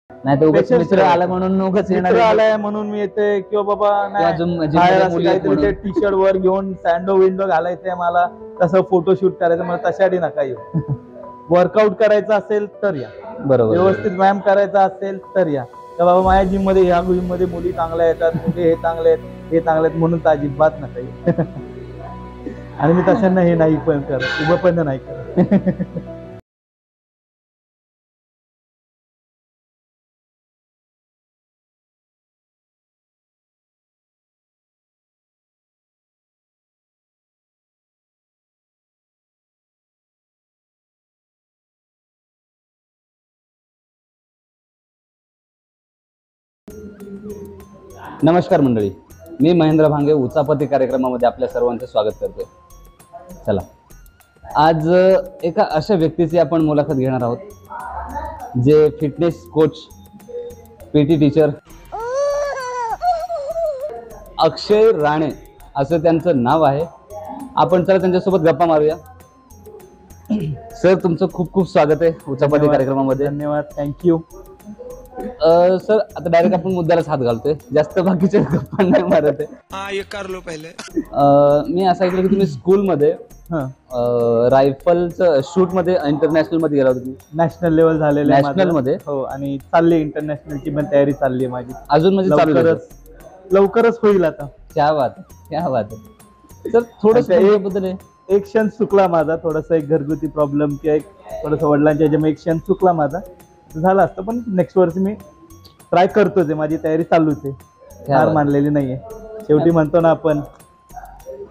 नाही तर उगाच Patience मित्र ठेवायचा. आला म्हणून उगाच येणार मित्र आहे. आलाय म्हणून मी येते किंवा बाबा किंवा नाही जिम बाहेर मध्ये असं मुली आहेत काहीतरी ते म्हणून. टी शर्ट वर घेऊन सँडो विंडो घालायचंय मला, तसं फोटोशूट करायचं मला, तशासाठी नका येऊ. वर्कआउट करायचं असेल तर या, बरोबर. व्यवस्थित व्यायाम करायचा असेल तर या. तर बाबा माझ्या जिम मध्ये ह्या जिम मध्ये मुली चांगल्या येतात, मुली हे चांगले आहेत, हे चांगले आहेत म्हणून तर अजिबात नका येऊ. आणि मी तशांना हे नाही पण करत, उभं पण नाही करत. नमस्कार मंडळी, मी महेंद्र भांगे उचापती कार्यक्रमामध्ये आपल्या सर्वांचं स्वागत करतोय. चला, आज एका अशा व्यक्तीची आपण मुलाखत घेणार आहोत जे फिटनेस कोच, पीटी टीचर अक्षय राणे असं त्यांचं नाव आहे. आपण चला त्यांच्यासोबत गप्पा मारूया. सर, तुमचं खूप खूप स्वागत आहे उचापती कार्यक्रमामध्ये. धन्यवाद, थँक्यू. सर, आता डायरेक्ट आपण मुद्द्यालाच हात घालतोय, जास्त बाकीच्या गप्पा नाही मारत आहे. मी असं ऐकलं की तुम्ही स्कूलमध्ये रायफलचं शूट मध्ये इंटरनॅशनल मध्ये गेला होता. नॅशनल लेवल झालेलं आहे नॅशनल माझं. मध्ये? हो, आणि चालली इंटरनॅशनलची पण तयारी चालली आहे माझी. अजून म्हणजे चालू आहे? लवकरच होईल आता. क्या बात आहे, क्या बात आहे. सर, थोडंसं बद्दल एक क्षण चुकला माझा, थोडासा एक घरगुती प्रॉब्लेम किंवा एक थोडंसं वडिलांच्या ह्याच्यामुळे एक क्षण चुकला माझा, झाला असतं. पण नेक्स्ट वर्षी मी ट्राय करतोच आहे, माझी तयारी चालूच आहे, हार मानलेली नाहीये. शेवटी म्हणतो ना आपण,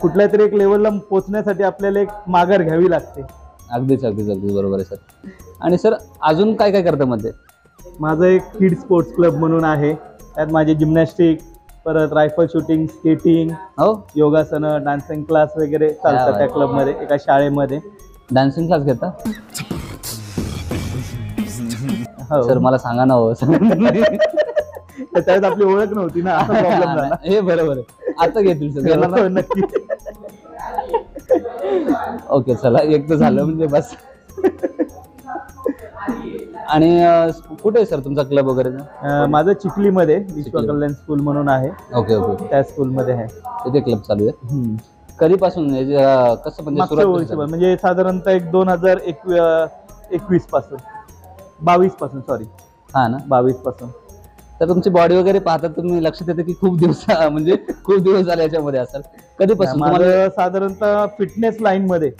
कुठल्या तरी एक लेवलला पोहोचण्यासाठी आपल्याला एक माघार घ्यावी लागते. अगदीच अगदीच अगदीच बरोबर आहे सर. आणि सर, अजून काय काय करतं मध्ये? माझं एक किड स्पोर्ट्स क्लब म्हणून आहे, त्यात माझे जिम्नॅस्टिक, परत रायफल शूटिंग, स्केटिंग, योगासनं, डान्सिंग क्लास वगैरे चालतात त्या क्लबमध्ये, एका शाळेमध्ये. डान्सिंग क्लास घेता? सर, मला सांगा ना. हो, त्याच्यात आपली ओळख नव्हती ना, असा प्रॉब्लेम झाला. हे बरोबर आहे, आता घेतील सर. नक्की. ओके, चला, एक तर झालं म्हणजे बस. आणि कुठे आहे सर तुमचा क्लब वगैरे? माझं चिखलीमध्ये विश्व कल्याण स्कूल म्हणून आहे. ओके ओके, त्या स्कूलमध्ये आहे. तिथे क्लब चालू आहे. कधीपासून, कसं म्हणजे म्हणजे साधारणतः एक 2021 पासून, 22 पासून, सॉरी. हा ना, 22 पासून. तर तुमची बॉडी वगैरे पाहता तुम्ही लक्षात येतं की खूप दिवस म्हणजे खूप दिवस झाले याच्यामध्ये असाल. कधीपासून? माझं साधारणतः फिटनेस लाईन मध्ये,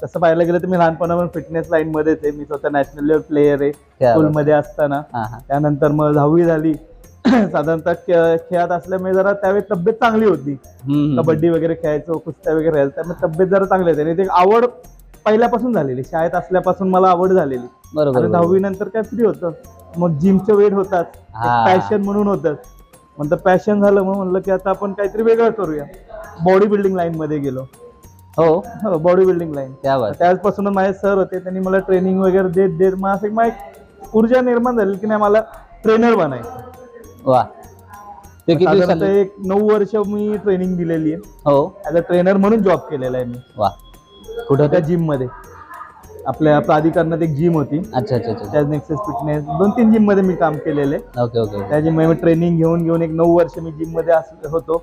तसं पाहायला गेलं तर मी लहानपणापासून फिटनेस लाईन मध्येच आहे. मी स्वतः नॅशनल लेवल प्लेयर आहे स्कूलमध्ये असताना. त्यानंतर मग 10वी झाली. साधारणतः खेळात असल्यामुळे जरा त्यावेळी तब्येत चांगली होती, कबड्डी वगैरे खेळायचो, कुस्त्या वगैरे खेळायचो, त्यामुळे तब्येत जरा चांगली होती. आणि ते आवड पहिल्यापासून झालेली, शाळेत असल्यापासून मला आवड झालेली. बरोबर. 10वी नंतर काय फ्री होतं, मग जिमचं वेट होतात, पॅशन म्हणून होतं. नंतर पॅशन झालं, मग म्हणलं की आता आपण काहीतरी वेगळं करूया. बॉडी बिल्डिंग लाईन मध्ये गेलो. हो, बॉडी बिल्डिंग लाईन. त्याचपासून माझे सर होते, त्यांनी मला ट्रेनिंग वगैरे देत देत मग असं मला एक ऊर्जा निर्माण झाली की नाही, मला ट्रेनर बनायचं. वा, ते किती? एक 9 वर्ष मी ट्रेनिंग दिलेली आहे. हो, ऍज अ ट्रेनर म्हणून जॉब केलेला आहे मी. वा, कुठं? त्या जिम मध्ये, आपल्या प्राधिकरणात एक जिम होती. अच्छा अच्छा अच्छा. त्या नेक्सस फिटनेस 2-3 जिम मध्ये मी काम केलेले. Okay okay. त्या जिम मध्ये ट्रेनिंग घेऊन एक 9 वर्ष मी जिम मध्ये होतो.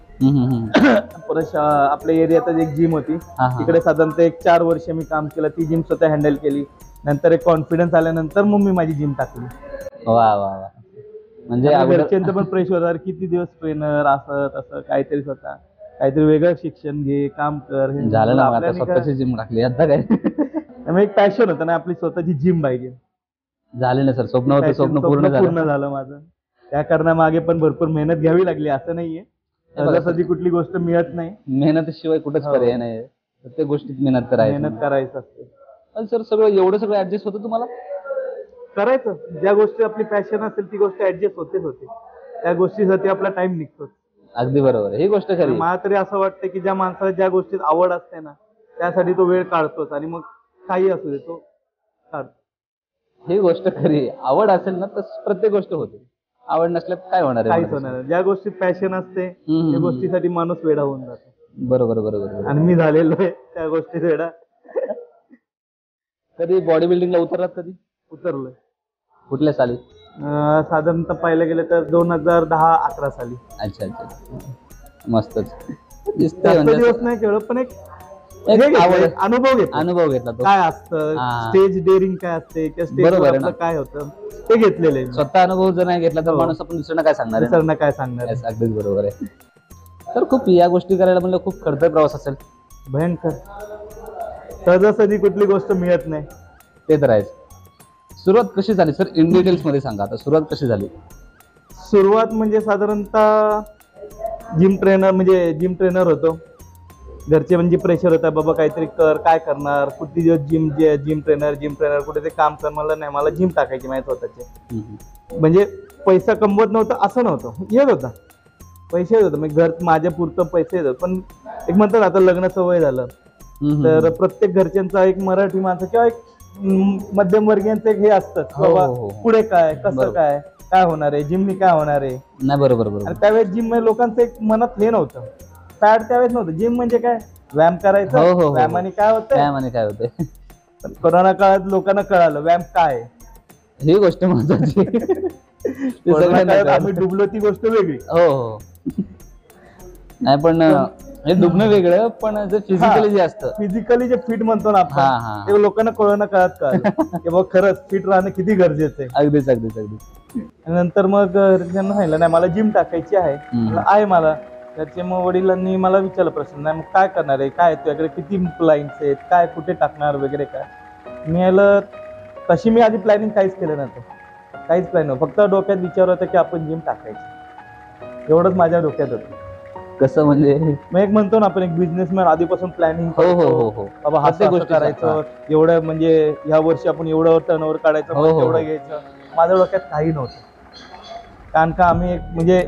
परत आपल्या एरियातच एक जिम होती, तिकडे साधारणतः एक 4 वर्ष मी काम केलं. ती जिम स्वतः हँडल केली. नंतर एक कॉन्फिडन्स आल्यानंतर मग मी माझी जिम टाकली. वा वा वा. म्हणजे घरच्यांचं पण प्रेशर होतं, किती दिवस ट्रेनर, असं तसं काहीतरी, स्वतः काहीतरी वेगळं शिक्षण घे, काम कर. झालं ना, आता स्वतःची जिम टाकली, आता काय. त्यामुळे एक पॅशन होतं ना, आपली स्वतःची जिम पाहिजे. झाले ना सर, स्वप्न होतं, स्वप्न पूर्ण झालं माझं. त्या कारणामागे पण भरपूर मेहनत घ्यावी लागली, असं नाहीये सहजासहजी कुठली गोष्ट मिळत नाही. मेहनतीशिवाय कुठेच पर्याय नाही, प्रत्येक गोष्टीत मेहनत करायचं असते. पण सर, एवढं सगळं ऍडजस्ट होतं तुम्हाला? करायचं, ज्या गोष्टी आपली पॅशन असेल ती गोष्ट ऍडजस्ट होते. त्या गोष्टीसाठी आपला टाइम निघतो. अगदी बरोबर, ही गोष्ट खरी. मला तरी असं वाटतं की ज्या माणसाला ज्या गोष्टीत आवड असते ना, त्यासाठी तो वेळ काढतोच, आणि मग काही असू दे तो काढतो. ही गोष्ट खरी. आवड असेल ना तर प्रत्येक गोष्ट होते, आवड नसल्यास काय होणार? काहीच होणार. ज्या गोष्टीत पॅशन असते त्या गोष्टीसाठी माणूस वेडा होऊन जातो. बरोबर बरोबर. आणि मी झालेलो आहे त्या गोष्टीत वेडा. कधी बॉडी बिल्डिंगला उतरलात? कधी उतरलोय. कुठल्या साली? साधारणतः पाहायला गेलं तर 2010-11 साली. अच्छा अच्छा अच्छा. मस्तच दिसतंय जास्त म्हणजे दिवस नाही खेळलो, पण एक एक हे आवड, घेतलंय, अनुभव घेतला. अनुभव घेतला तो. काय असतं हा. स्टेज डेअरिंग काय असते किंवा बरोबर स्टेजवर आहे आपलं ना. काय होतं ते घेतलेलं आहे मी. स्वतः अनुभव जर नाही घेतला तर हो. माणूस आपण दुसऱ्यांना काय सांगणार आहे ना? दुसऱ्यांना काय सांगणार Yes, अगदीच बरोबर आहे. तर खूप या गोष्टी करायला म्हणलं खूप खडतर प्रवास असेल. भयंकर. सहजासहजी कुठली गोष्ट मिळत नाही. ते तर आहेच. सुरुवात कशी झाली सर, इन डिटेल्स मध्ये सांगा आता, सुरुवात कशी झाली? सुरुवात म्हणजे साधारणतः जिम ट्रेनर होतो. घरचे म्हणजे प्रेशर होता, बाबा काहीतरी कर, काय करणार, कुठली दिवस जिम ट्रेनर कुठे ते काम कर. मला नाही, मला जिम टाकायची माहित स्वतःचे. म्हणजे पैसा कमवत नव्हतं असं नव्हतं, येत होता पैसे येत होतं, म्हणजे घर माझ्या पुरतं पैसे येत होतं. पण एक म्हणतात आता लग्नाचं वय झालं तर प्रत्येक घरच्यांचा एक मराठी माणसं किंवा एक मध्यमवर्गीयांचं एक हे असतं हो, बाबा हो, हो. पुढे काय कसं बरोबर. काय होणार आहे, जिमनी काय होणार आहे. नाही बरोबर बरोबर. आणि त्यावेळेस जिम मध्ये लोकांचं एक मनात हे नव्हतं, फॅड त्यावेळेस नव्हतं. जिम म्हणजे काय, व्यायाम हो, हो, करायचं, हो. व्यायामाने काय होतं. व्यायामाने काय होते पण कोरोना काळात लोकांना कळालं व्यायाम काय आहे. ही गोष्ट महत्वाची आहे. ते कोरोना सगळ्यांना काळात कळलं. आम्ही डुबलो ती गोष्ट वेगळी. हो हो. नाही पण हे दुखणं वेगळं, पण जे फिजिकली जे असतं, फिजिकली जे फिट म्हणतो ना हा, आपण, हा. ते लोकांना कोरोना काळात कळालं की बाबा खरंच फिट राहणं किती गरजेचं आहे. अगदीच अगदीच अगदीच. आणि नंतर मग घरच्यांना सांगितलं नाही मला जिम टाकायची आहे. म्हणलं, आहे मला. त्याचे मग वडिलांनी मला विचारलं प्रश्न, नाही मग काय करणार आहे, काय तुझ्याकडे किती क्लायंट्स आहेत, काय कुठे टाकणार वगैरे काय. मी याला तशी मी आधी प्लॅनिंग काहीच केलं नव्हतं, काहीच प्लॅन नव्हतं. फक्त डोक्यात विचार होता की आपण जिम टाकायची, एवढंच माझ्या डोक्यात होतं. कसं म्हणजे? मग एक म्हणतो ना आपण एक बिझनेसमॅन आधीपासून प्लॅनिंग हो हो हो करतो, हो. बाबा हा प्रत्येक असं गोष्टीचं, करायचं, एवढं म्हणजे या वर्षी आपण एवढं टर्नओव्हर काढायचं, हो, मग हो, तेवढं हो. घ्यायचं. माझ्या डोक्यात काही नव्हतं, कारण का आम्ही एक म्हणजे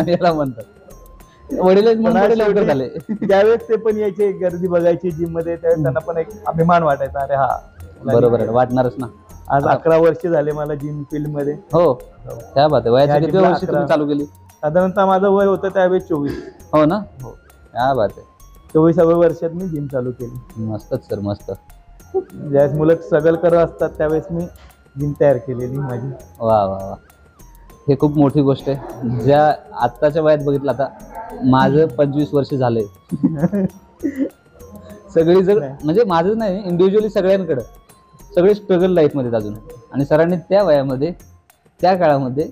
याला म्हणतात. वडील लवकर झाले. त्यावेळेस ते पण यायचे, गर्दी बघायची जिम मध्ये, त्यावेळेस त्यांना पण एक अभिमान वाटायचा, अरे हा बरोबर आहे, वाटणारच ना. आज 11 वर्ष झाले मला जिम फील्ड मध्ये. हो, क्या बात आहे. वयाच्या किती वर्षी तुम्ही चालू केली? साधारणतः माझं वय होतं त्यावेळेस 24. हो ना. हो, क्या बात आहे. 24व्या वर्षात मी जिम चालू केली. मस्तच सर, मस्त. ज्यावेळेस मुलं स्ट्रगल करत असतात त्यावेळेस मी जिम तयार केलेली माझी. वा वा वा, हे खूप मोठी गोष्ट आहे. ज्या आत्ताच्या वयात बघितलं, आता माझं 25 वर्ष झाले. सगळी जर म्हणजे माझं नाही, इंडिव्हिज्युअली सगळ्यांकडं सगळे स्ट्रगल लाईफमध्ये अजून, आणि सरांनी त्या वयामध्ये त्या काळामध्ये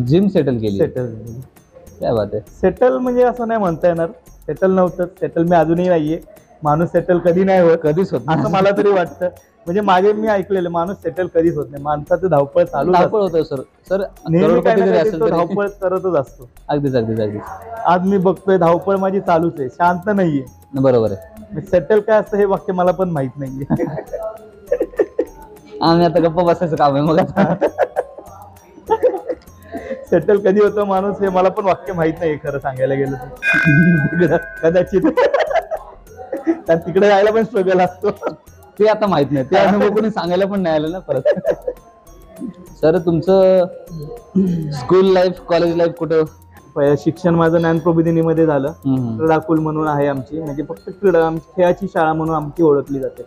जिम सेटल केली. काय बात आहे. सेटल म्हणजे असं नाही म्हणता येणार, सेटल नव्हतं. सेटल मी अजूनही नाहीये. माणूस सेटल कधी नाही होत, कधीच होत असं मला तरी वाटतं. म्हणजे मागे मी ऐकलेलं, माणूस सेटल कधीच होत नाही. माणसाचं धावपळ चालू होतं सर. सर धावपळ करतच असतो. अगदीच अगदीच अगदीच. आज मी बघतोय धावपळ माझी चालूच आहे, शांत नाहीये. बरोबर आहे. सेटल काय असतं हे वाक्य मला पण माहित नाहीये. आम्ही आता गप्पा बसायचं काम आहे मग आता. सेटल कधी होतं माणूस हे मला पण वाक्य माहित नाही खरं सांगायला गेलं तर. कदाचित कारण तिकडे जायला पण स्ट्रगल असतो, ते आता माहित नाही. ते अनुभव कोणी सांगायला पण नाही आलं ना परत. सर तुमचं स्कूल लाईफ, कॉलेज लाईफ कुठं? शिक्षण माझं ज्ञानप्रबोधिनीमध्ये झालं. क्रीडाकुल म्हणून आहे आमची, म्हणजे फक्त खेळाची शाळा म्हणून आमची ओळखली जाते.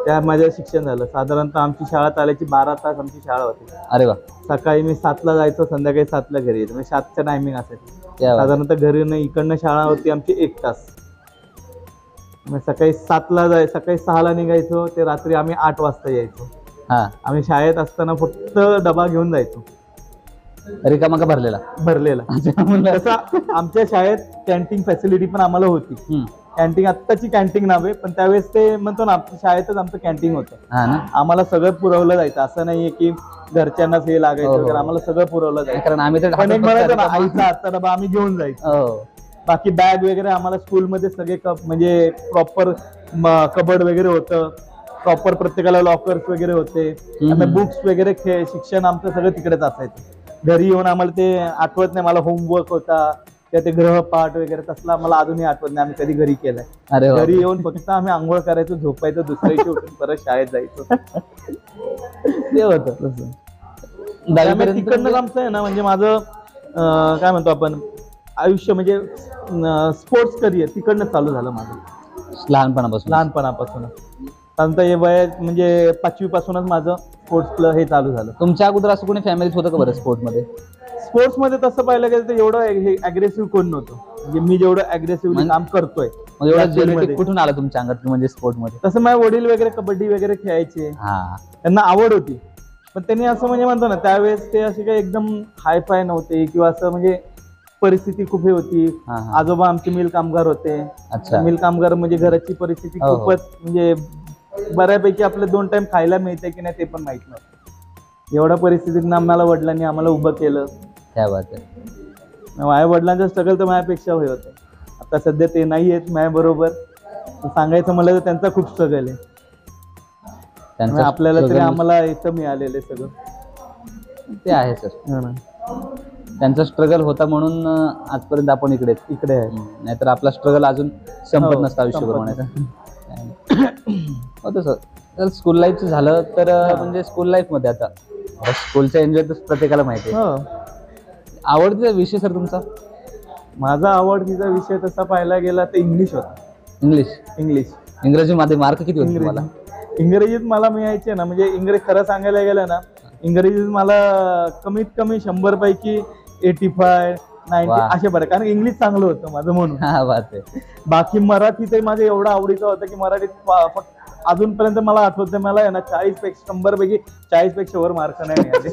त्या माझं शिक्षण झालं. साधारणतः आमची शाळा चालायची 12 तास आमची शाळा होती. अरे वा. सकाळी मी 7ला जायचो, संध्याकाळी 7ला घरी यायचो. म्हणजे 7चं टायमिंग असायचं. साधारणतः घरी इकडनं शाळा होती आमची 1 तास. सकाळी 7ला सकाळी 6ला निघायचो, ते रात्री आम्ही 8 वाजता यायचो. आम्ही शाळेत असताना फक्त डबा घेऊन जायचो. रिकामा का भरलेला? तसं आमच्या शाळेत कॅन्टीन फॅसिलिटी पण आम्हाला होती. कॅन्टीन आत्ताची कॅन्टीन नावे, पण त्यावेळेस ते म्हणतो ना आमच्या शाळेतच आमचं कॅन्टीन होतं. आम्हाला सगळं पुरवलं जायचं. असं नाहीये की घरच्यांनाच हे लागायचं वगैरे, आम्हाला सगळं पुरवलं जायचं. कारण आम्ही तर म्हणायचो ना, आईचा हातचा डबा आम्ही घेऊन जायचो. बाकी बॅग वगैरे आम्हाला स्कूलमध्ये सगळे म्हणजे प्रॉपर कबर्ड वगैरे होतं. प्रॉपर प्रत्येकाला लॉकर्स वगैरे होते. बुक्स वगैरे शिक्षण आमचं सगळं तिकडेच असायचं. घरी येऊन आम्हाला ते आठवत नाही, मला होमवर्क होता किंवा ते ग्रहपाठ वगैरे तसला मला अजूनही आठवत नाही आम्ही कधी घरी केलाय. घरी येऊन फक्त आम्ही आंघोळ करायचो, झोपायचो, दुसऱ्या दिवशी उठून परत शाळेत जायचो. ते होतं तसं. तिकडनं आमचं आहे ना, म्हणजे माझं काय म्हणतो आपण आयुष्य, म्हणजे स्पोर्ट्स करिअर तिकडनं चालू झालं माझं लहानपणापासून. त्यानंतर हे वय म्हणजे 5वी पासूनच माझं स्पोर्ट्सला हे चालू झालं. तुमच्या अगोदर असं कोणी फॅमिलीत होतं का बरं स्पोर्ट्समध्ये? स्पोर्ट्समध्ये तसं पाहिलं गेलं तर एवढं अग्रेसिव्ह कोण नव्हतं. म्हणजे मी जेवढं अग्रेसिव्हली काम करतोय. कुठून आलं तुमच्या अंगात म्हणजे स्पोर्ट्समध्ये? तसं माझे वडील वगैरे कबड्डी वगैरे खेळायचे, त्यांना आवड होती. पण त्यांनी असं म्हणजे म्हणतो ना, त्यावेळेस ते असे काही एकदम हायफाय नव्हते किंवा असं, म्हणजे परिस्थिती खूप हे होती. आजोबा आमचे मिल कामगार होते. मिल कामगार म्हणजे घराची परिस्थिती खूपच, म्हणजे बऱ्यापैकी आपले 2 टाइम खायला मिळते की नाही ते पण माहित नव्हतं. एवढ्या परिस्थितीत आम्हाला वडिलांनी आम्हाला उभं केलं. क्या बात आहे. माझ्या वडिलांचं स्ट्रगल तर माझ्यापेक्षा हे होतं. आता सध्या ते नाही आहेत माझ्या बरोबर. सांगायचं म्हणलं तर त्यांचा खूप स्ट्रगल आहे. आपल्याला तरी आम्हाला इथं मिळालेलं आहे सगळं. ते आहे सर. त्यांचा स्ट्रगल होता म्हणून आजपर्यंत आपण इकडे आहे. नाहीतर आपला स्ट्रगल अजून संपत नसतं आयुष्यभर म्हणायचं. होतं सर. तर स्कूल लाईफचं झालं तर म्हणजे स्कूल लाईफ मध्ये आता स्कूलचा एन्जॉय तर प्रत्येकाला माहिती आहे. आवडतीचा विषय सर तुमचा? माझा आवडतीचा विषय तसा पाहायला गेला तर इंग्लिश होता. इंग्रजीमध्ये मार्क किती होते तुम्हाला? इंग्रजीत मला मिळायचे ना, म्हणजे खरं सांगायला गेलं ना, इंग्रजीत मला कमीत कमी 100 पैकी 85, 90 असे पडे. कारण इंग्लिश चांगलं होतं माझं म्हणून. बाकी मराठी ते माझं एवढं आवडीचं होतं की मराठीत फक्त अजूनपर्यंत मला आठवतं मला आहे ना 100 पैकी 40 पेक्षा वर मार्क नाही मिळाले.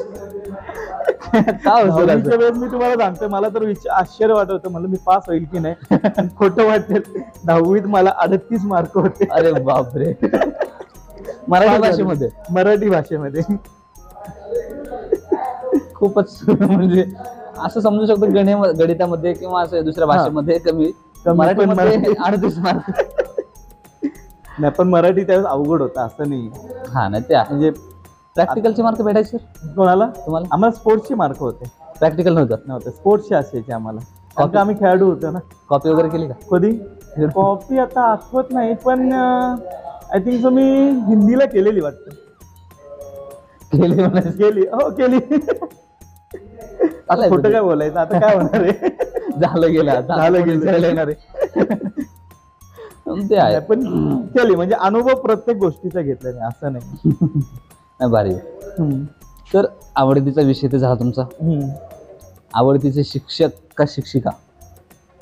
वेळेस मी तुम्हाला सांगतोय, मला तर आश्चर्य वाटत होतं, मला मी पास होईल की नाही. खोटं वाटेल, 10वीत मला 38 मार्क होते. अरे बापरे. मराठी भाषेमध्ये खूपच म्हणजे असं समजू शकतो गणितामध्ये किंवा असं दुसऱ्या भाषेमध्ये कमी, मराठीमध्ये 38 मार्क. नाही पण मराठी त्यावेळेस अवघड होता असं नाही. नाही त्या म्हणजे प्रॅक्टिकलचे मार्क भेटायचे कोणाला? तुम्हाला? आम्हाला स्पोर्ट्सचे मार्क होते. प्रॅक्टिकल नव्हतं? नव्हतं, स्पोर्ट्सचे असायचे आम्हाला, कारण का आम्ही खेळाडू होतो ना. कॉपी वगैरे केली का? कधी कॉपी आता आठवत नाही, पण आय थिंक सो मी हिंदीला केलेली वाटतं. केली म्हणायचं. केली, हो केली. आता खोटं काय बोलायचं, आता काय होणार आहे. झालं गेलं, आता झालं कोणी गेलं. विचारायला येणार आहे. ते आहे. पण केली, म्हणजे अनुभव प्रत्येक गोष्टीचा घेतला नाही असं नाही. नाही, भारी आहे. हम्म. तर आवडतीचा विषय ते झाला तुमचा. हम्म. आवडतीचे शिक्षक का शिक्षिका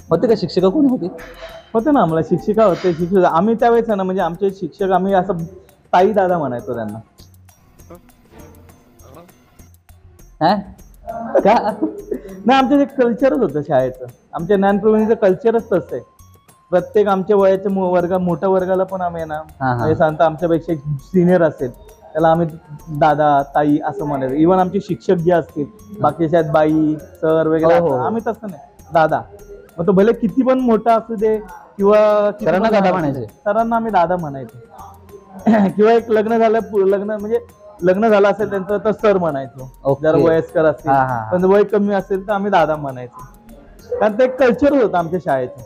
होते का? शिक्षिका कोणी होती? होते ना, आम्हाला शिक्षिका होते. शिक्षक आम्ही त्यावेळेस आहे ना, म्हणजे आमचे शिक्षक आम्ही असं ताई दादा म्हणायचो त्यांना. हा का? नाही, आमचं जे कल्चरच होतं शाळेचं, आमच्या ज्ञानप्रवीणीचं कल्चरच तसं आहे. प्रत्येक आमच्या वयाच्या वर्ग, मोठ्या वर्गाला पण आम्ही ना, म्हणजे सांगता आमच्यापेक्षा सिनियर असेल त्याला आम्ही दादा ताई असं म्हणायचं. इव्हन आमचे शिक्षक जे असतील बाकीच्या बाई सर वगैरे, आम्ही तसं नाही, दादा. मग तो भले किती पण मोठा असू दे किंवा सरांना दादा म्हणायचे. सरांना आम्ही दादा म्हणायचो. किंवा एक लग्न म्हणजे लग्न झालं असेल त्यांचं तर सर म्हणायचो. जरा वयस्कर असतील, पण वय कमी असेल तर आम्ही दादा म्हणायचो. कारण ते एक कल्चर होतं आमच्या शाळेचं,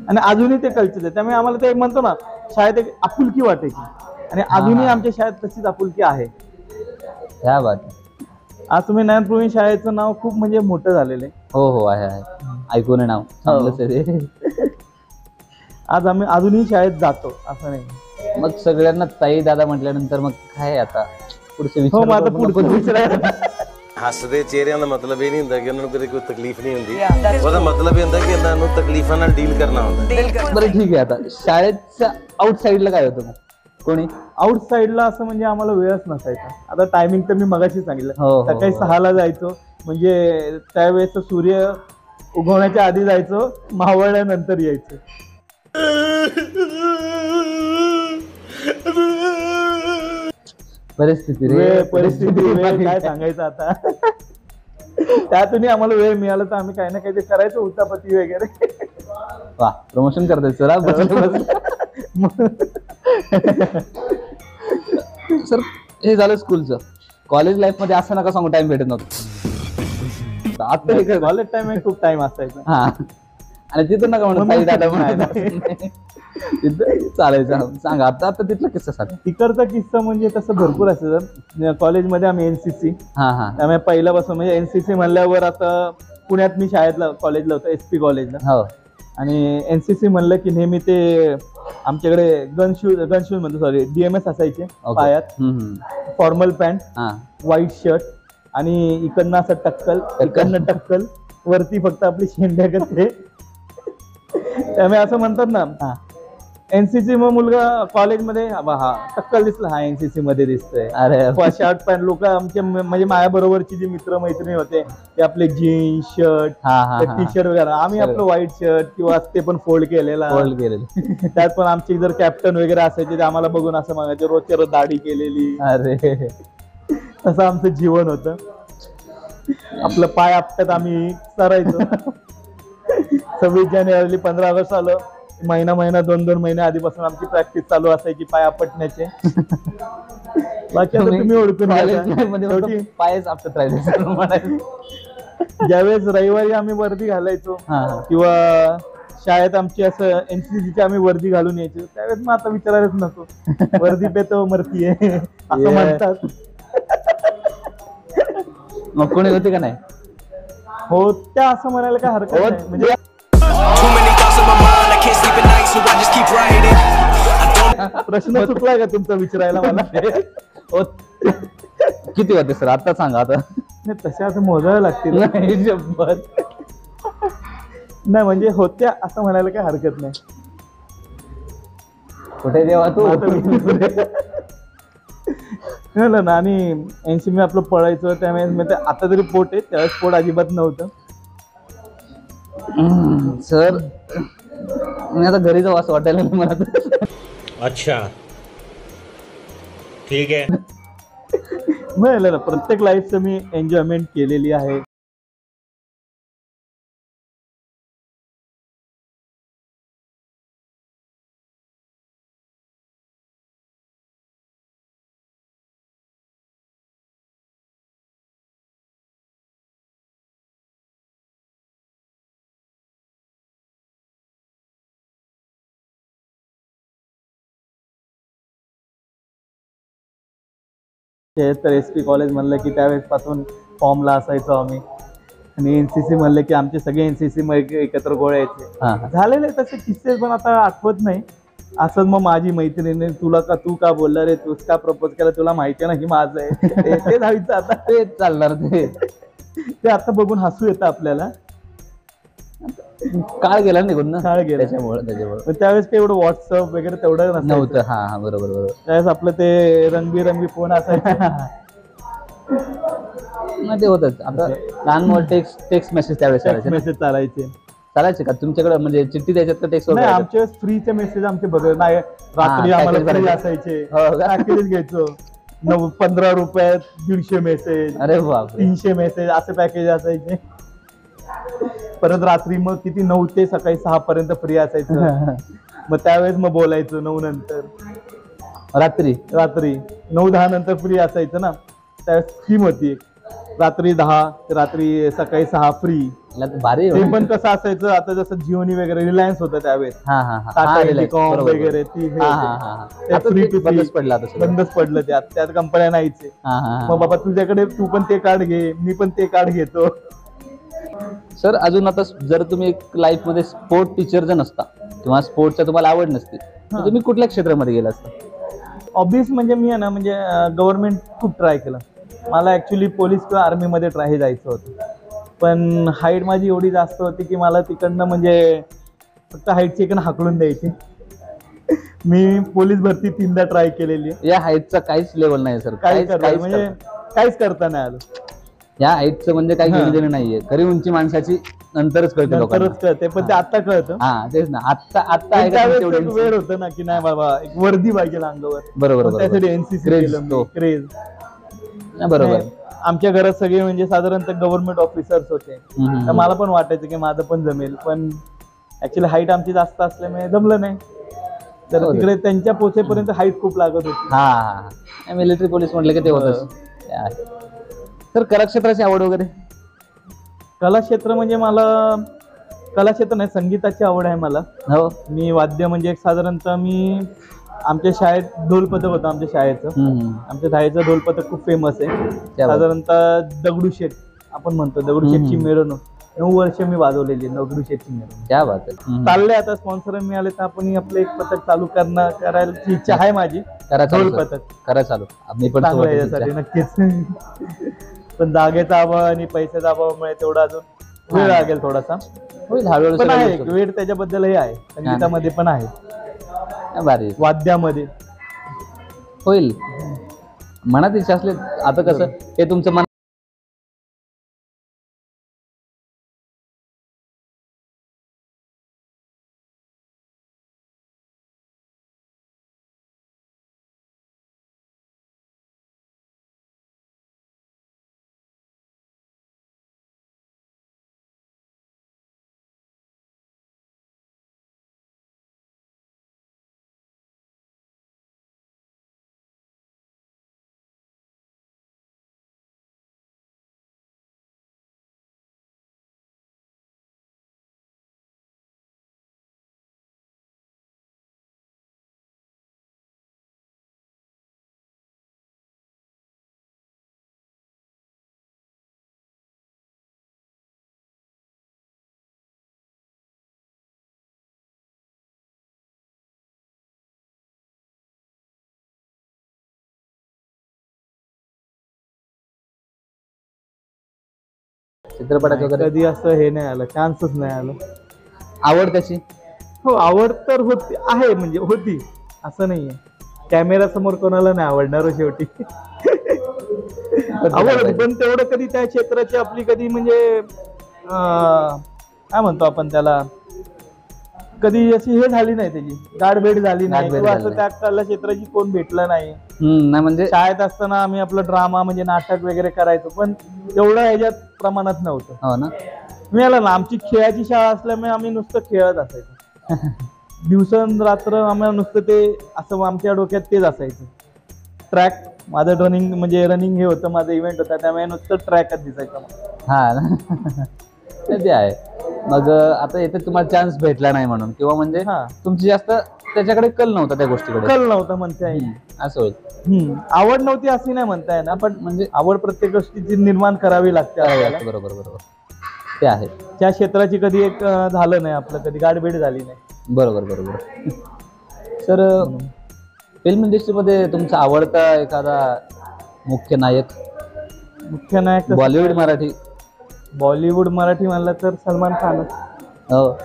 आणि अजूनही ते कल्चर आहे. त्यामुळे आम्हाला ते म्हणतो ना, शाळेत एक आपुलकी वाटायची, आणि अजूनही आमच्या शाळेत तशीच आपुलकी आहे. क्या बात. आज तुम्ही ज्ञानप्रवीण शाळेचं नाव खूप म्हणजे मोठं झालेलं आहे. हो हो, आहे आहे, ऐकून आहे नाव चांगलंच आहे ते. आज आम्ही अजूनही शाळेत जातो असं नाही. मग सगळ्यांना ताई दादा म्हटल्यानंतर मग काय आता पुढचे हो, विचार? मग आता पुढचं विचारायला ਹੱਸਦੇ ਚਿਹਰਿਆਂ ਦਾ ਮਤਲਬ ਇਹ ਨਹੀਂ ਹੁੰਦਾ ਕਿ ਉਹਨਾਂ ਨੂੰ ਕਦੇ ਕੋਈ ਤਕਲੀਫ ਨਹੀਂ ਹੁੰਦੀ। ਉਹਦਾ ਮਤਲਬ ਇਹ ਹੁੰਦਾ ਕਿ ਇਹਨਾਂ ਨੂੰ ਤਕਲੀਫਾਂ ਨਾਲ ਡੀਲ ਕਰਨਾ ਹੁੰਦਾ। बरं ठीक आहे, आता शाळेच्या आउटसाईडला काय होतं मग? कोणी आउटसाईडला असं म्हणजे आम्हाला वेळच नसायचा. आता टायमिंग तर मी मगाशी सांगितलं, हो, हो, सकाळी हो. 6ला जायचो, म्हणजे त्यावेळेस सूर्य उगवण्याच्या आधी जायचो, मावळल्यानंतर यायचो. परिस्थिती परिस्थिती वेळ काय सांगायचं आता. त्यातूनही आम्हाला वेळ मिळाला तर आम्ही काही ना काही ते करायचो, उचापती वगैरे. वा, प्रमोशन करताय सर. सर, हे झालं स्कूलचं. कॉलेज लाईफ मध्ये असं नका सांगू टाइम भेटत नव्हतं. आता कॉलेज टाइम खूप टाइम असायचा. हा, आणि तिथं नका म्हणून ताई दादा तिथं चालायचं. सांगा आता आता तिथला किस्सा सांगा. तिकडचा किस्सा म्हणजे तसं भरपूर असायचं. कॉलेजमध्ये आम्ही एनसीसी, त्यामुळे पहिल्यापासून म्हणजे एनसीसी म्हणल्यावर, आता पुण्यात मी शाळेतला कॉलेजला होतो, SP कॉलेजला. हो. आणि एनसीसी म्हणलं की नेहमी ते आमच्याकडे गन शूज म्हणतो, सॉरी DMS असायचे पायात, फॉर्मल पॅन्ट, व्हाईट शर्ट, आणि इकडनं असं टक्कल, इकडनं टक्कल, वरती फक्त आपली शेंड्यागत आहे. त्यामुळे असं म्हणतात ना, एनसीसी मग मुलगा कॉलेजमध्ये हा टक्कल दिसला, हा एनसीसी मध्ये दिसतोय. अरे, शर्ट पॅन्ट. लोक आमचे म्हणजे माझ्या बरोबरची जी मित्र मैत्रिणी होते ते आपले जीन्स शर्ट, टी शर्ट वगैरे, आम्ही आपलं व्हाईट शर्ट किंवा ते पण फोल्ड केलेला. त्यात पण आमचे जर कॅप्टन वगैरे असायचे ते आम्हाला बघून असं मागायचे, रोजच्या रोज दाढी केलेली. अरे, तसं आमचं जीवन होतं. आपलं पाय आपट्यात आम्ही सरायचो. 26 जानेवारी 15 ऑगस्ट आलं, महिना 2 महिने आधीपासून आमची प्रॅक्टिस चालू असायची पाय आपटण्याचे. बाकी आता तुम्ही ओळखून पायच आपटत राहिले. ज्यावेळेस रविवारी आम्ही वर्दी घालायचो किंवा शाळेत आमची असं एनसीसीची आम्ही वर्दी घालून यायचो, त्यावेळेस मग आता विचारायलाच नको, वर्दी पे तो मरती आहे असं म्हणतात. मग कोणी होते का नाही? हो, त्या असं म्हणायला काय हरकत नाही. म्हणजे प्रश्न चुकलाय का तुमचा विचारायला मला? किती होते सर आता सांगा. आता तशा असं मोजायला लागतील. नाही, म्हणजे होत्या असं म्हणायला काय हरकत नाही. कुठे देवा तू? ना, आणि 80 मी आपलं पळायचो त्यावेळेस. आता तरी पोट आहे, त्यावेळेस पोट अजिबात नव्हतं. सर, मी आता घरी जाऊ असं वाटायला मला. अच्छा, ठीक आहे. नाही, प्रत्येक लाईफचं मी एन्जॉयमेंट केलेली आहे. तर SP कॉलेज म्हणलं की त्यावेळेस पासून फॉर्मला असायचो आम्ही, आणि NCC म्हणलं की आमचे सगळे NCC मध्ये एकत्र गोळायचे. झालेले तसे किस्से पण आता आठवत नाही. असंच मग माझी मैत्रिणी तू का बोलला रे, तूच का प्रपोज केला, तुला माहिती आहे ना की माझं आहे, ते जायचं आता, ते चालणार ते आता बघून हसू येतं आपल्याला. काळ गेला निघून ना, काळ गेला. त्याच्यामुळे पण त्यावेळेस काही एवढं व्हॉट्सअप वगैरे तेवढं नव्हतं. हा बरोबर. त्यावेळेस आपलं ते रंगबिरंगी फोन असायचा. ते होतच. आता लहान मोठं टेक्स्ट मेसेज त्यावेळेस मेसेज चालायचे का तुमच्याकडे, म्हणजे चिठ्ठी द्यायच्यात का टेक्स्ट? नाही, आमच्या फ्रीचे मेसेज आमचे बघत नाही. रात्री आम्हाला फ्री असायचे, पॅकेज घ्यायचो. 15 रुपयात 150 मेसेज, अरे बाप, 300 मेसेज असे पॅकेज असायचे. परत रात्री मग किती 9 ते सकाळी 6 पर्यंत फ्री असायचं. मग त्यावेळेस मग बोलायचो 9 नंतर. रात्री 9-10 नंतर फ्री असायचं ना. त्यावेळेस स्कीम होती, रात्री 10 ते रात्री सकाळी 6 फ्री. भारी. ते पण कसं असायचं, आता जसं जिओनी वगैरे रिलायन्स होतं त्यावेळेस, टाटा टेलिकॉम वगैरे, बंदच पडलं. त्यात कंपन्या नाहीच. मग बाबा तुझ्याकडे, तू पण ते कार्ड घे, मी पण ते कार्ड घेतो. सर अजून आता जर तुम्ही एक लाईफ मध्ये स्पोर्ट टीचर जर नसता किंवा स्पोर्टच्या तुम्हाला आवड नसती तर तुम्ही कुठल्या क्षेत्रामध्ये गेला असता? ऑब्वियस म्हणजे मी आहे ना, म्हणजे गव्हर्नमेंट खूप ट्राय केलं. मला ऍक्च्युली पोलीस किंवा आर्मीमध्ये ट्राय जायचं होतं, पण हाईट माझी एवढी जास्त होती की मला तिकडनं म्हणजे फक्त हाईटची इकडनं हाकलून द्यायची. मी पोलीस भरती 3दा ट्राय केलेली. या हाईटचा काहीच लेवल नाही सर, म्हणजे काहीच करता नाही आलं. या हाईटचं म्हणजे काही घेणं नाहीये. खरी उंची माणसाची नंतरच कळते, कळते, पण ते आता कळतं. तेच ना, आता वेळ होतं ना की नाही बाबा एक वर्दी पाहिजे अंगावर. बरोबर. त्यासाठी NCC क्रेज. बरोबर. आमच्या घरात सगळे म्हणजे साधारणतः गव्हर्नमेंट ऑफिसर्स होते, तर मला पण वाटायचं की माझं पण जमेल, पण ऍक्च्युली हाईट आमची जास्त असल्यामुळे जमलं नाही. तर तिकडे त्यांच्या पोहोचेपर्यंत हाईट खूप लागत होती. मिलिटरी पोलीस म्हटलं की ते होतच. तर कला क्षेत्राची आवड वगैरे? कला क्षेत्र म्हणजे मला कला क्षेत्र नाही, संगीताची आवड आहे मला. हो. मी वाद्य म्हणजे एक साधारणतः मी आमच्या शाळेत ढोल पथक होतं आमच्या शाळेचं. आमच्या शाळेचं ढोल पथक खूप फेमस आहे. साधारणतः दगडूशेठ आपण म्हणतो, दगडूशेठची मिरवणूक 9 वर्ष मी वाजवलेली दगडूशेठची मिरवणूक. क्या बात आहे. चाललंय आता स्पॉन्सर मिळाले तर आपण आपलं एक पथक चालू करायची इच्छा आहे माझी. ढोल पथक करा चालू, चांगलं आहे यासाठी नक्कीच. पण जागेचा अभाव आणि पैशाचा अभावामुळे तेवढा अजून वेळ लागेल थोडासा. पण आहे वेळ त्याच्याबद्दलही आहे, संगीतामध्ये पण आहे, वाद्यामध्ये होईल. मनात इच्छा असले, आता कसं हे तुमचं मन चित्रपटात वगैरे कधी असं हे नाही आलं, चान्सच नाही आलं. आवड त्याची? हो, आवड तर होती, आहे म्हणजे होती, असं नाहीये. कॅमेरा समोर कोणाला नाही आवडणार शेवटी. आवड, पण तेवढं कधी त्या क्षेत्राची आपली कधी म्हणजे काय म्हणतो आपण त्याला, कधी अशी हे झाली नाही, त्याची गाठभेट झाली नाही, किंवा असं त्या कला क्षेत्राची कोण भेटलं नाही. म्हणजे शाळेत असताना आम्ही आपलं ड्रामा म्हणजे नाटक वगैरे करायचो, पण एवढं ह्याच्यात प्रमाणात नव्हतं. हो ना. मिळालं ना, आमची खेळाची शाळा असल्यामुळे आम्ही नुसतं खेळत असायचो. दिवसरात्र आम्हाला नुसतं ते असं आमच्या डोक्यात तेच असायचं. ट्रॅक, माझं रनिंग म्हणजे रनिंग हे होतं, माझं इव्हेंट होता, त्यामुळे नुसतं ट्रॅकच दिसायचं. ते आहे. मग आता येथे तुम्हाला चान्स भेटला नाही म्हणून, किंवा म्हणजे तुमची जास्त त्याच्याकडे कल नव्हता, त्या गोष्टीकडे कल नव्हता म्हणते असं होईल. आवड नव्हती अशी नाही म्हणता येणार, पण म्हणजे आवड प्रत्येक गोष्टीची निर्माण करावी लागते आपल्याला. बरोबर बरोबर ते आहे. त्या क्षेत्राची कधी एक झालं नाही आपलं, कधी गाठभेट झाली नाही. बरोबर बरोबर. सर फिल्म इंडस्ट्रीमध्ये तुमचा आवडता एखादा मुख्य नायक? मुख्य नायक तसं बॉलिवूड मराठी? बॉलिवूड मराठी म्हणलं तर सलमान खानच. हो,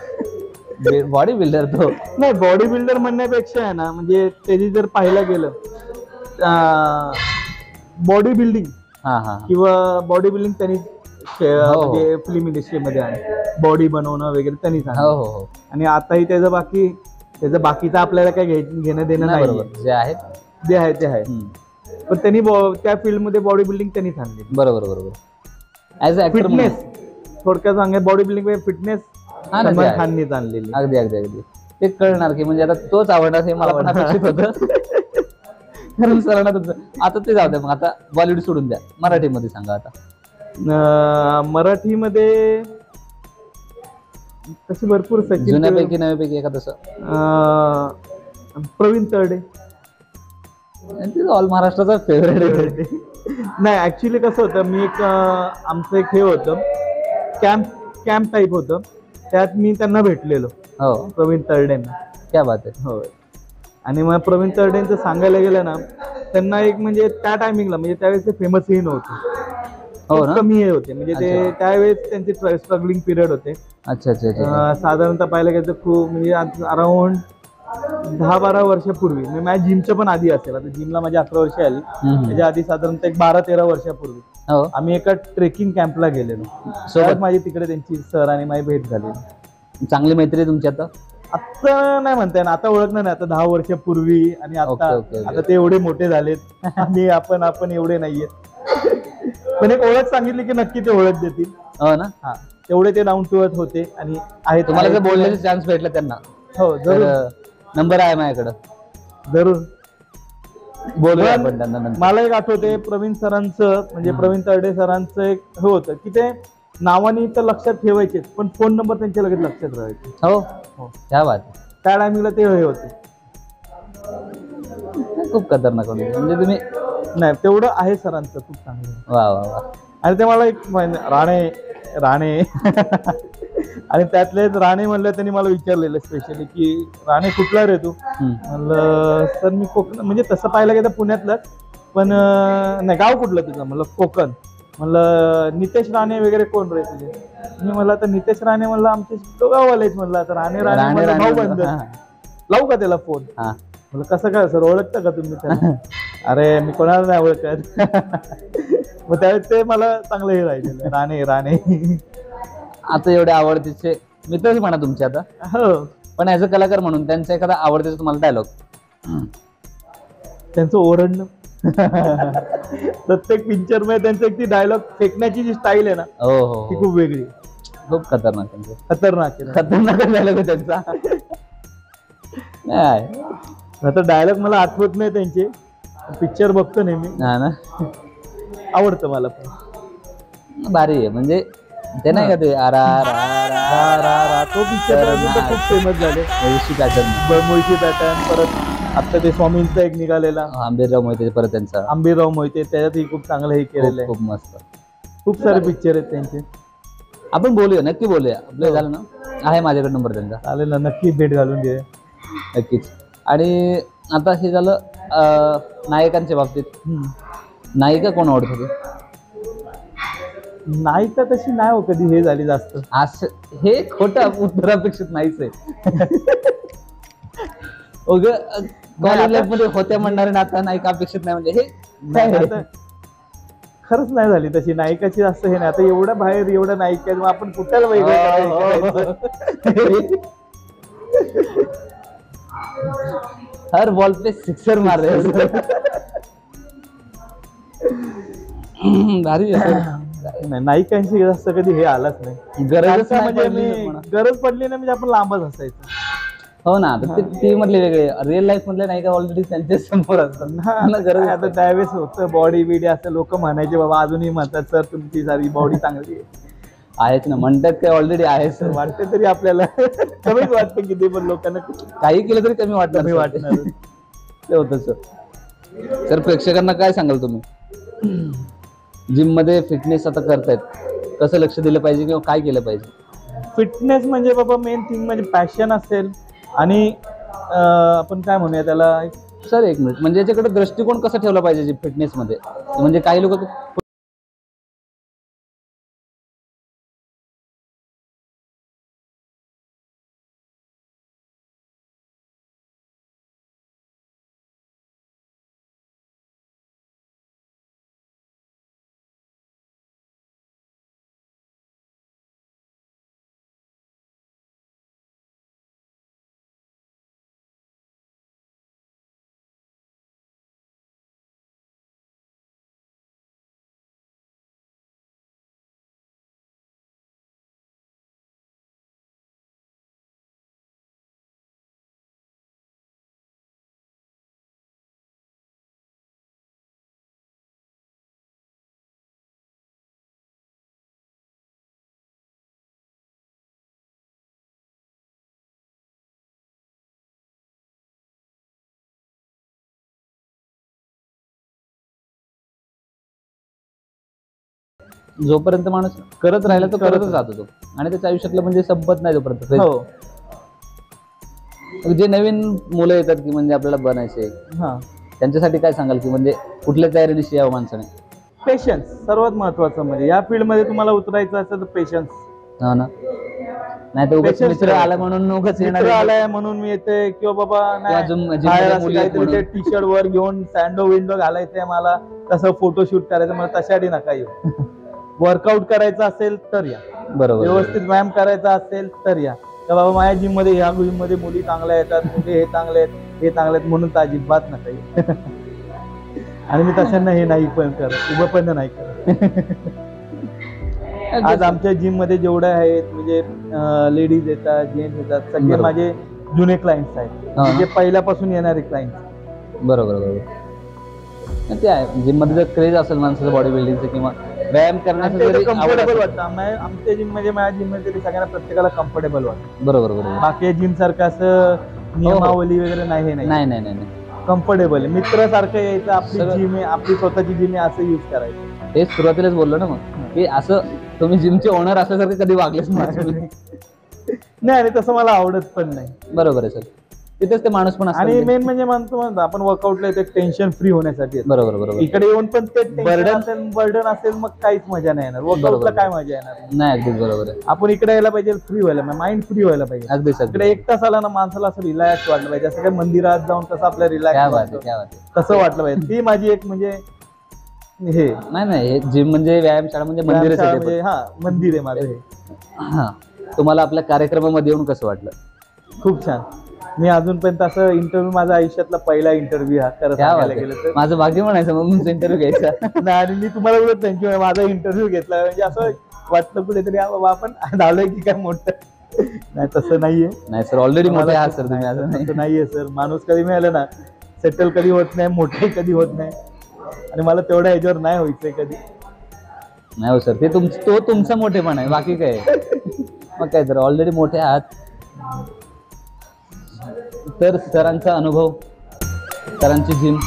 बॉडी बिल्डर तो. नाही, बॉडी बिल्डर म्हणण्यापेक्षा आहे ना, म्हणजे त्याची जर पाहायला गेलं बॉडी बिल्डिंग हा हा किंवा बॉडी बिल्डिंग त्यांनी म्हणजे फिल्म इंडस्ट्रीमध्ये आहे, बॉडी बनवणं वगैरे त्यांनीच आहे. हो हो हो. आणि आताही त्याचं बाकीचं आपल्याला काय घेणं देणं नाही. बरोबर, जे आहे जे आहे ते आहे, पण त्यांनी त्या फील्ड मध्ये बॉडी बिल्डिंग त्यांनीच आणली. बरोबर बरोबर. ऍज अ फिटनेस थोडक्यात सांगा, बॉडी बिल्डिंग फिटनेस सलमान खाननीच आणलेली. अगदी अगदी अगदी. ते कळणार की म्हणजे आता तोच आवडणार हे मला पण अपेक्षित होतं. कारण सरांना तुमचं आता ते जाऊ द्या, मग आता बॉलिवूड सोडून द्या, मराठीमध्ये सांगा आता. मराठीमध्ये तसे भरपूर सचिन, जुन्यापैकी नव्यापैकी एखादं प्रवीण तरडे. ऑल महाराष्ट्राचा फेवरेट. नाही, ऍक्च्युली कसं होतं, मी एक आमचं एक हे होतं, कॅम्प टाईप होतं, त्यात मी त्यांना भेटलेलो. हो, प्रवीण तरडेंना. क्या बात आहे. हो. आणि मग प्रवीण तरडेंचं सांगायला गेलं ना, त्यांना एक म्हणजे त्या टायमिंगला म्हणजे त्यावेळेस ते फेमसही नव्हते. हो ना, कमी हे होते, म्हणजे ते त्यावेळेस त्यांचे स्ट्रगलिंग पिरियड होते. अच्छा अच्छा अच्छा. साधारणतः पाहायला गेलं तर खूप म्हणजे अराउंड 10-12 वर्षापूर्वी, म्हणजे माझ्या जिमच्या पण आधी असेल. आता जिमला माझी 11 वर्ष आली, त्याच्या आधी साधारणतः एक 12-13 वर्षापूर्वी आम्ही एका ट्रेकिंग कॅम्पला गेलेलो. सोबत माझी तिकडे त्यांची सर आणि माझी भेट झाली. चांगली मैत्री तुमची आता? आता नाही म्हणता येणार, आता ओळखणार नाही. आता 10 वर्षापूर्वी आणि आता ते एवढे मोठे झालेत आणि आपण एवढे नाहीयेत. पण एक ओळख सांगितली की नक्की ते ओळख देतील. हो ना. हा, तेवढे ते डाऊन टू अर्थ होते आणि आहे. तुम्हाला जर बोलण्याचा चान्स भेटला त्यांना? हो, जरूर. नंबर आहे माझ्याकडं, जरूर बोलूया आपण त्यांना नंतर. मला एक आठवते प्रवीण सरांचं, म्हणजे प्रवीण तरडे सरांचं एक हे होतं की ते नावानी तर लक्षात ठेवायचे, पण फोन नंबर त्यांच्या लगेच लक्षात राहायचे. हो हो, क्या बात आहे. त्या टायमिंगला ते हे होते. खूप खतरनाक होते म्हणजे तुम्ही. नाही, तेवढं आहे सरांचं खूप चांगलं. वा वा वा. आणि ते मला एक राणे आणि त्यातलेच राणे म्हणलं, त्यांनी मला विचारलेलं स्पेशली की राणे कुठला रे तू? म्हणलं सर मी कोकण, म्हणजे तसं पाहायला गेलं पुण्यातलं, पण नाही, गाव कुठलं तुझं? म्हणलं कोकण. म्हणलं नितेश राणे वगैरे कोण रे तुझे? मी म्हणलं तर नितेश राणे म्हणलं आमचे गाववालेच. म्हणलं आता राणे भाऊ बंद, लावू का त्याला फोन? म्हणलं कसं काय सर, ओळखता का तुम्ही त्याला? अरे मी कोणाला नाही ओळखत. मग त्यावेळेस ते मला चांगलं हे राहिले, राणे. आता एवढे आवडतीचे मित्रच म्हणा तुमचे आता. हो, पण ऍज अ कलाकार म्हणून त्यांचा एखादा आवडतीचा तुम्हाला डायलॉग? त्यांचं ओरडणं. प्रत्येक पिक्चर मध्ये त्यांचं एक ती डायलॉग फेकण्याची जी स्टाईल आहे ना, ती खूप वेगळी, खूप खतरनाक. खतरनाक डायलॉग त्यांचा. आता डायलॉग मला आठवत नाही त्यांचे, पिक्चर बघतो नेहमी. आवडतं मला पण. भारी आहे म्हणजे ते नाही का ते तो पिक्चर खूप फेमस झाले. मुळशी पॅटर्न, परत आता ते स्वामींचा एक निघालेला आंबीरराव मोहिते, परत त्यांचा आंबीरराव मोहिते, त्याच्यातही खूप चांगलं हे केलेलं आहे. खूप मस्त, खूप सारे पिक्चर आहेत त्यांचे. आपण बोलूया, नक्की बोलूया. आपलं झालं ना, आहे माझ्याकडे नंबर त्यांचा. चालेल ना, नक्की भेट घालून घे. नक्कीच. आणि आता हे झालं नायकांच्या बाबतीत. नायिका कोण आवडत होती? नायिका तशी नाही हो कधी हे झाली जास्त. असं हे खोटं उत्तर अपेक्षित नाहीच आहे. कॉलेज लाईफ मध्ये होत्या म्हणणारे ना, आता नायिका अपेक्षित नाही म्हणजे हे खरंच नाही झाली तशी नायिकाची जास्त हे नाही. आता एवढं बाहेर एवढं नायिका, मग आपण कुठल्याला वेगळं हर बॉल पे सिक्सर मार रहे. भारी नाही, नायिकांशी जास्त कधी हे आलाच नाही. गरज म्हणजे गरज पडली नाही म्हणजे आपण लांबच असायचं. हो ना, ती मधले वेगळे, रिअल लाईफ मधले नायिका ऑलरेडी त्यांच्या समोर असतात. गरज आता त्यावेळेस होतं बॉडी बिडी असं लोक म्हणायचे, बाबा अजूनही म्हणतात सर तुमची सारी बॉडी चांगली आहेच ना, म्हणतात काय ऑलरेडी आहेच. वाटते तरी आपल्याला कमीच वाटतं किती, पण लोकांना काही केलं तरी कमी वाटणार. ते होतं सर. सर प्रेक्षकांना काय सांगाल तुम्ही, जिम मध्ये फिटनेस आता करतायत, कसं लक्ष दिलं पाहिजे किंवा काय केलं पाहिजे? फिटनेस म्हणजे बाबा मेन थिंग म्हणजे पॅशन असेल आणि आपण काय म्हणूया त्याला, सर एक मिनिट, म्हणजे याच्याकडे दृष्टिकोन कसा ठेवला पाहिजे फिटनेस मध्ये? म्हणजे काही लोक जोपर्यंत माणूस करत राहिला तो करतच राहतो तो, आणि त्याच्या आयुष्यातलं म्हणजे संपत नाही जोपर्यंत. हो जे नवीन मुलं येतात की म्हणजे आपल्याला बनायचे, त्यांच्यासाठी काय सांगाल की म्हणजे कुठल्या तयारीनिशी यावं माणसाने? पेशन्स सर्वात महत्वाचं, म्हणजे या फील्ड मध्ये तुम्हाला उतरायचं असेल तर पेशन्स. हा ना, नाही तर उगाच मित्र आला म्हणून उगाच मित्र आलाय म्हणून मी येते किंवा बाबा नाही टी शर्ट वर घेऊन सँडो विंडो घालायचंय मला, तसं फोटोशूट करायचं मला, तशासाठी नका येऊ. वर्कआउट करायचं असेल तर या, बरोबर, व्यवस्थित व्यायाम करायचा असेल तर या. तर बाबा माझ्या जिम मध्ये, ह्या जिम मध्ये मुली चांगल्या येतात, मुली हे चांगले आहेत, हे चांगले आहेत म्हणून तर अजिबात नका येऊ. आणि मी तशांना हे नाही पण करत, उभं पण नाही करत. आज आमच्या जिम मध्ये जेवढे आहेत म्हणजे लेडीज येतात, जेंट्स येतात, सगळे माझे जुने क्लायंट्स आहेत, म्हणजे पहिल्यापासून येणारे क्लायंट्स. बरोबर बरोबर, ते आहे. जिम मध्ये जर क्रेज असेल माणसाचं बॉडी बिल्डिंगचं किंवा व्यायाम करण्याचं, कम्फर्टेबल वाटतं. आमच्या जिम मध्ये, माझ्या जिम मध्ये सगळ्यांना प्रत्येकाला कम्फर्टेबल वाटतं. बरोबर बरोबर. बाकी जिम सारखं असं नियमावली वगैरे नाही. नाही नाही नाही, कम्फर्टेबल आहे. मित्र सारखं यायचं, आपली जिम आहे, आपली स्वतःची जिम आहे असं यूज करायचं. तेच सुरुवातीलाच बोललो ना मग, की असं तुम्ही जिमचे ओनर असल्यासारखे कधी वागलेच नाही. नाही, आणि तसं मला आवडत पण नाही. बरोबर आहे सर, तिथेच ते माणूस पण. आणि मेन म्हणजे म्हणतो आपण वर्कआउटला येते टेन्शन फ्री होण्यासाठी. बरोबर बरोबर. इकडे येऊन पण ते बर्डन असेल मग काहीच मजा नाही येणार. वर्कआउटला काय मजा येणार नाही. अगदीच बरोबर आहे. आपण इकडे यायला पाहिजे फ्री व्हायला, माइंड फ्री व्हायला पाहिजे. अगदीच. इकडे एक तास आला ना माणसाला असं रिलॅक्स वाटलं पाहिजे, असं काही मंदिरात जाऊन कसं आपल्याला रिलॅक्स तसं वाटलं पाहिजे. ती माझी एक म्हणजे हे नाही, हे जिम म्हणजे व्यायामशाळा म्हणजे मंदिर आहे. हा, मंदिर आहे माझं हे. हा, तुम्हाला आपल्या कार्यक्रमामध्ये येऊन कसं वाटलं? खूप छान. मी अजूनपर्यंत असं इंटरव्ह्यू, माझा आयुष्यातला पहिला इंटरव्ह्यू हा करत गेलं तर माझं भाग्य म्हणायचं मग तुमचा इंटरव्ह्यू घ्यायचा. नाही, आणि मी तुम्हाला बोलत थँक्यू, माझा इंटरव्ह्यू घेतला म्हणजे असं वाटलं कुठेतरी बाबा आपण झालोय की काय मोठं. नाही, तसं नाहीये. नाही सर, ऑलरेडी मोठे आहात सर तुम्ही. असं नाहीये सर, माणूस कधी मिळालं ना सेटल कधी होत नाही, मोठे कधी होत नाही, आणि मला तेवढ्या ह्याच्यावर नाही व्हायचंय कधी. नाही हो सर, ते तो तुमचा मोठेपणा आहे, बाकी काय. मग काय तर ऑलरेडी मोठे आहात. तर सरांचा अनुभव, सरांची जिम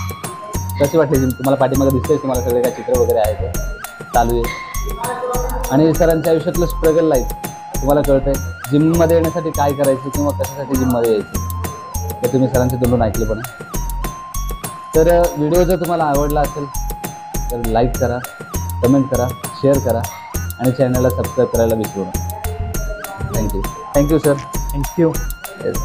कशी वाटली? जिम तुम्हाला पाठीमागे दिसतंय, तुम्हाला सगळे काय चित्र वगैरे आहे चालू आहे, आणि सरांच्या आयुष्यातलं स्ट्रगल लाईफ तुम्हाला कळतंय. जिममध्ये येण्यासाठी काय करायचं किंवा कशासाठी जिममध्ये यायचं ते तुम्ही सरांचे तोंडून ऐकले पण. तर व्हिडिओ जर तुम्हाला आवडला असेल तर लाईक करा, कमेंट करा, शेअर करा, आणि चॅनलला सबस्क्राईब करायला विसरू नका. Thank you sir. थँक्यू. येस.